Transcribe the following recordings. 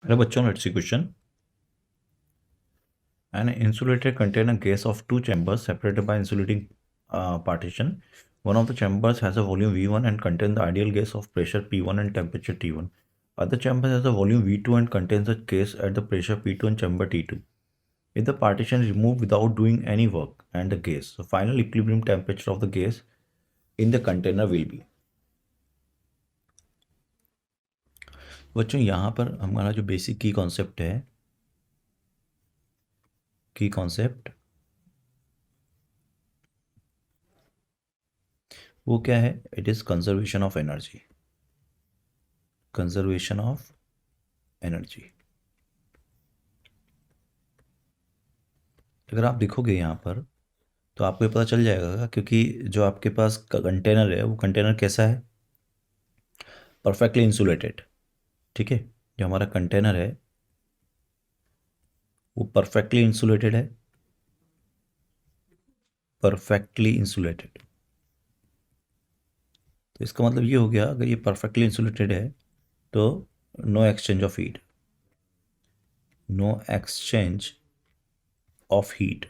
Hello बच्चों, let's see question. An insulated container gas of two chambers separated by insulating partition. One of the chambers has a volume V1 and contains the ideal gas of pressure P1 and temperature T1. Other chamber has a volume V2 and contains the gas at the pressure P2 and chamber T2. If the partition is removed without doing any work and the gas, the final equilibrium temperature of the gas in the container will be. बच्चों यहाँ पर हमारा जो basic की concept है, की concept वो क्या है? It is conservation of energy. Conservation of energy. अगर आप देखोगे यहाँ पर तो आपको ये पता चल जाएगा, क्योंकि जो आपके पास कंटेनर है वो कंटेनर कैसा है? Perfectly insulated. ठीक है, जो हमारा कंटेनर है वो परफेक्टली इंसुलेटेड है. परफेक्टली इंसुलेटेड, तो इसका मतलब ये हो गया, अगर ये परफेक्टली इंसुलेटेड है तो no exchange of heat. No exchange of heat.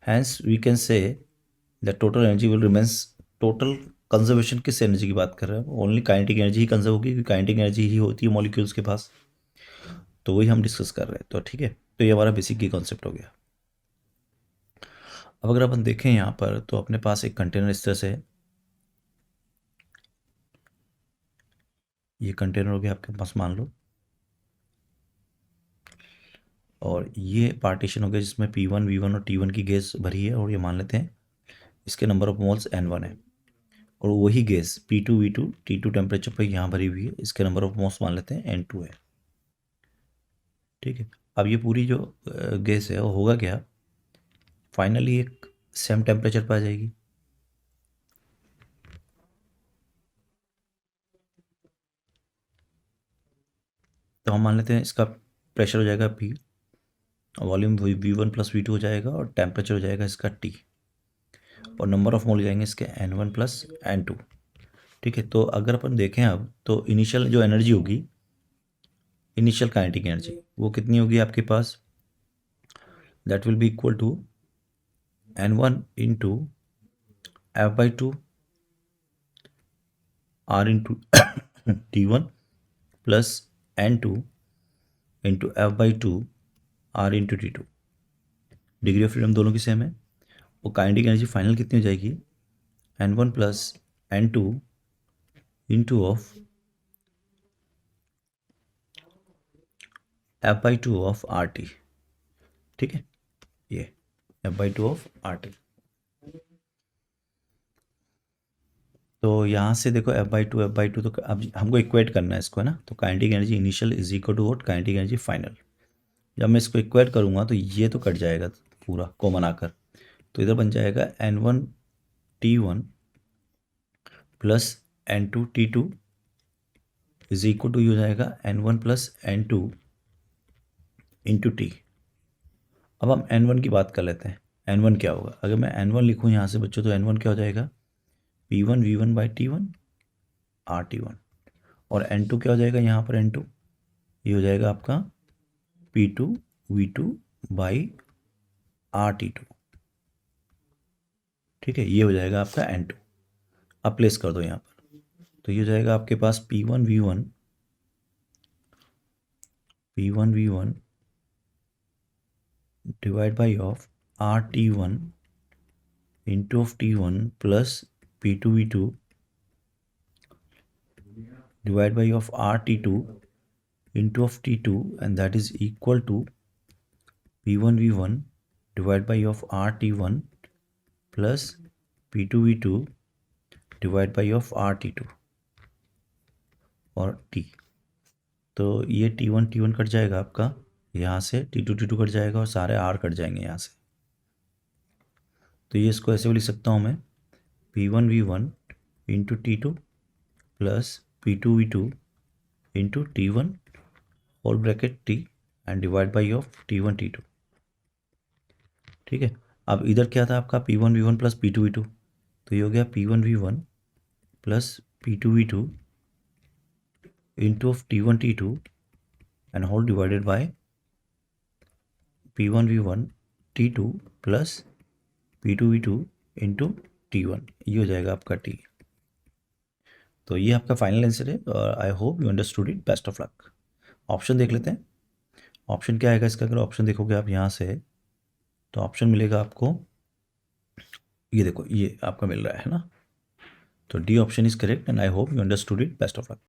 Hence we can say the total energy will remains. total conservation किस एनर्जी की बात कर रहे हैं? ओनली काइनेटिक एनर्जी ही कंजर्व होगी, क्योंकि काइनेटिक एनर्जी ही होती है मॉलिक्यूल्स के पास. तो वही हम डिस्कस कर रहे हैं. तो ठीक है, तो ये हमारा बेसिक की कॉन्सेप्ट हो गया. अब अगर अपन देखें यहाँ पर तो अपने पास एक कंटेनर इस तरह से है. ये कंटेनर हो गया आपके पास, मान लो, और ये पार्टीशन हो गया जिसमें P1 V1 और T1 की गैस भरी है, और ये मान लेते हैं इसके नंबर ऑफ मोल्स N1 है. और वही gas P2 V2 T2 temperature पर यहाँ भरी हुई है, इसके नंबर ऑफ मोल्स मान लेते हैं N2 है. ठीक है, अब ये पूरी जो गैस है वो होगा क्या? फाइनली एक सेम टेम्परेचर पर आ जाएगी. तो हम मान लेते हैं इसका प्रेशर हो जाएगा P, volume V1 plus V2 हो जाएगा, और टेम्परेचर हो जाएगा इसका T, और नंबर ऑफ मोल हो जाएंगे इसके N1 प्लस N2. ठीक है, तो अगर अपन देखें अब तो इनिशियल जो एनर्जी होगी, इनिशियल काइनेटिक एनर्जी, वो कितनी होगी आपके पास? That will be equal to N1 into F/2 R into T1 plus N2 into F/2 R into T2. Degree of freedom दोनों की सेम है. वो काइनेटिक एनर्जी फाइनल कितनी हो जाएगी? N1 plus N2 into of F/2 of RT. ठीक है, ये F/2 ऑफ RT. तो यहाँ से देखो F/2 तो अब हमको इक्वेट करना है इसको, है ना. तो kinetic energy initial is equal to what? Kinetic energy final. जब मैं इसको इक्वेट करूँगा तो ये तो कट जाएगा पूरा कॉमन आकर, तो इधर बन जाएगा N1 T1 plus N2 T2 is equal to, हो जाएगा N1 plus N2 into T. अब हम N1 की बात कर लेते हैं. N1 क्या होगा? अगर मैं N1 लिखूँ यहाँ से बच्चों, तो N1 क्या हो जाएगा? P1 V1 by T1 RT1. और N2 क्या हो जाएगा यहाँ पर? N2 ये हो जाएगा आपका P2 V2 बाई RT2. ठीक है, ये हो जाएगा आपका N2. अब प्लेस कर दो यहाँ पर, तो ये हो जाएगा आपके पास P1 V1 divide by of RT1 into of T1 plus P2 V2 divided by of RT2 into of T2, and that is equal to P1 V1 divided by of RT1 plus P2 V2 divided by of RT2 और T. तो ये T1 cut जाएगा आपका यहाँ से, T2 cut जाएगा, और सारे R कट जाएंगे यहाँ से. तो ये इसको ऐसे भी लिख सकता हूँ मैं, P1 V1 into T2 plus P2 V2 into T1 whole bracket T and divide by of T1 T2. ठीक है, अब इधर क्या था आपका? P1 V1 plus P2 V2, तो ये हो गया P1 V1 plus P2 V2 into of T1 T2 and whole divided by P1V1 T2 plus P2V2 into T1, ये हो जाएगा आपका T। तो ये आपका फाइनल आंसर है और I hope you understood it. Best of luck. Option देख लेते हैं। ऑप्शन क्या आएगा इसका? अगर ऑप्शन देखोगे आप यहाँ से तो ऑप्शन मिलेगा आपको, ये देखो ये आपका मिल रहा है ना। तो D option is correct and I hope you understood it. Best of luck.